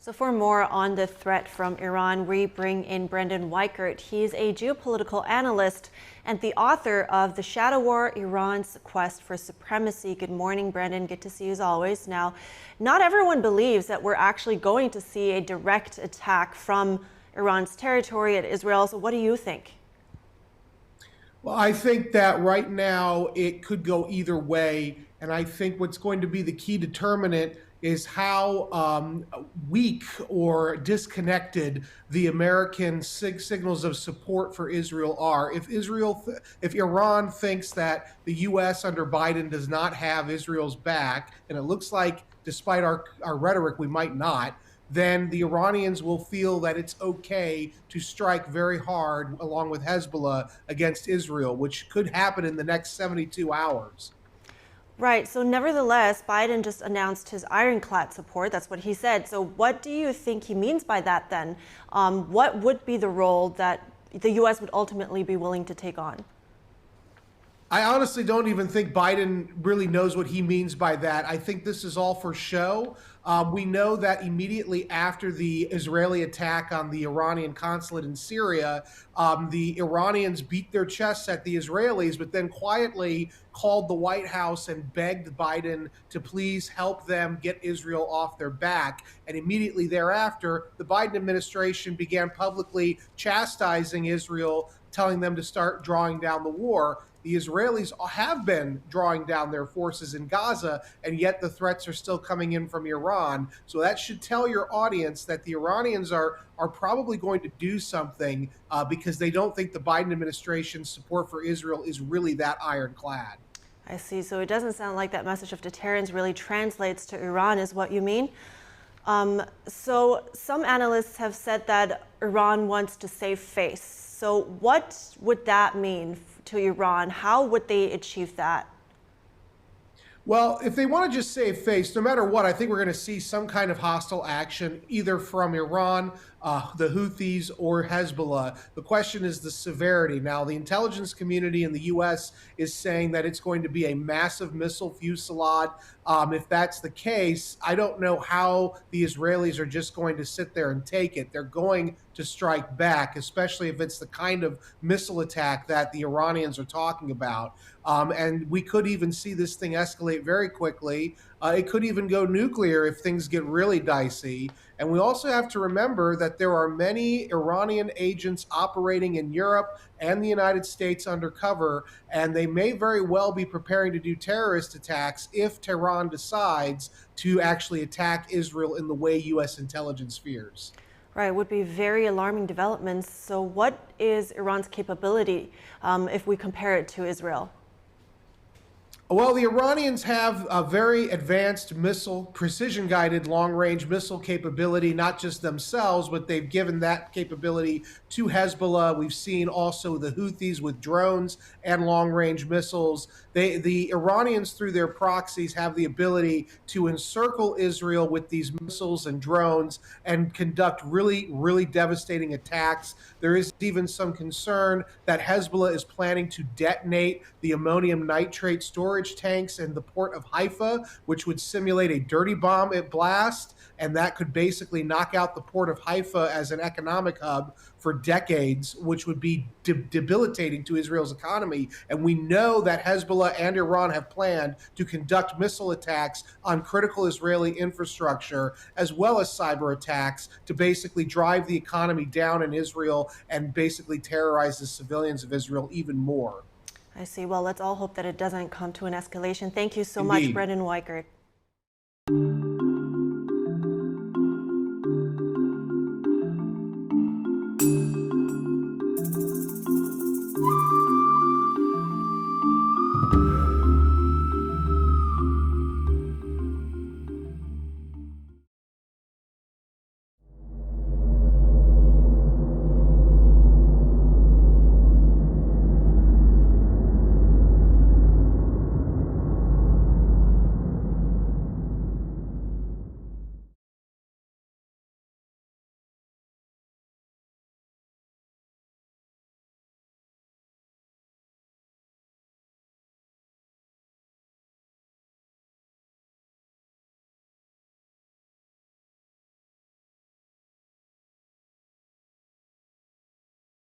So for more on the threat from Iran, we bring in Brendan Weichert. He's a geopolitical analyst and the author of The Shadow War, Iran's Quest for Supremacy. Good morning, Brendan. Good to see you as always. Now, not everyone believes that we're actually going to see a direct attack from Iran's territory at Israel. So what do you think? Well, I think that right now it could go either way. And I think what's going to be the key determinant is how weak or disconnected the American signals of support for Israel are. If Iran thinks that the U.S. under Biden does not have Israel's back, and it looks like, despite our rhetoric, we might not, then the Iranians will feel that it's okay to strike very hard, along with Hezbollah, against Israel, which could happen in the next 72 hours. Right. So nevertheless, Biden just announced his ironclad support. That's what he said. So what do you think he means by that then? What would be the role that the U.S. would ultimately be willing to take on? I honestly don't even think Biden really knows what he means by that. I think this is all for show. We know that immediately after the Israeli attack on the Iranian consulate in Syria, the Iranians beat their chests at the Israelis, but then quietly called the White House and begged Biden to please help them get Israel off their back. And immediately thereafter, the Biden administration began publicly chastising Israel, telling them to start drawing down the war. The Israelis have been drawing down their forces in Gaza, and yet the threats are still coming in from Iran. So that should tell your audience that the Iranians are probably going to do something because they don't think the Biden administration's support for Israel is really that ironclad. I see. So it doesn't sound like that message of deterrence really translates to Iran, is what you mean. So some analysts have said that Iran wants to save face. So what would that mean to Iran? How would they achieve that? Well, if they want to just save face, no matter what, I think we're going to see some kind of hostile action, either from Iran, the Houthis, or Hezbollah. The question is the severity. Now, the intelligence community in the U.S. is saying that it's going to be a massive missile fusillade. If that's the case, I don't know how the Israelis are just going to sit there and take it. They're going to strike back, especially if it's the kind of missile attack that the Iranians are talking about. And we could even see this thing escalate very quickly. It could even go nuclear if things get really dicey. And we also have to remember that there are many Iranian agents operating in Europe and the United States undercover, and they may very well be preparing to do terrorist attacks if Tehran decides to actually attack Israel in the way U.S. intelligence fears. Right, would be very alarming developments. So what is Iran's capability if we compare it to Israel? Well, the Iranians have a very advanced missile, precision-guided long-range missile capability, not just themselves, but they've given that capability to Hezbollah. We've seen also the Houthis with drones and long-range missiles. The Iranians, through their proxies, have the ability to encircle Israel with these missiles and drones and conduct really, really devastating attacks. There is even some concern that Hezbollah is planning to detonate the ammonium nitrate storage tanks in the port of Haifa, which would simulate a dirty bomb at blast, and that could basically knock out the port of Haifa as an economic hub for decades, which would be debilitating to Israel's economy. And we know that Hezbollah and Iran have planned to conduct missile attacks on critical Israeli infrastructure, as well as cyber attacks, to basically drive the economy down in Israel and basically terrorize the civilians of Israel even more. I see. Well, let's all hope that it doesn't come to an escalation. Thank you so Indeed. much, Brendan Weichert.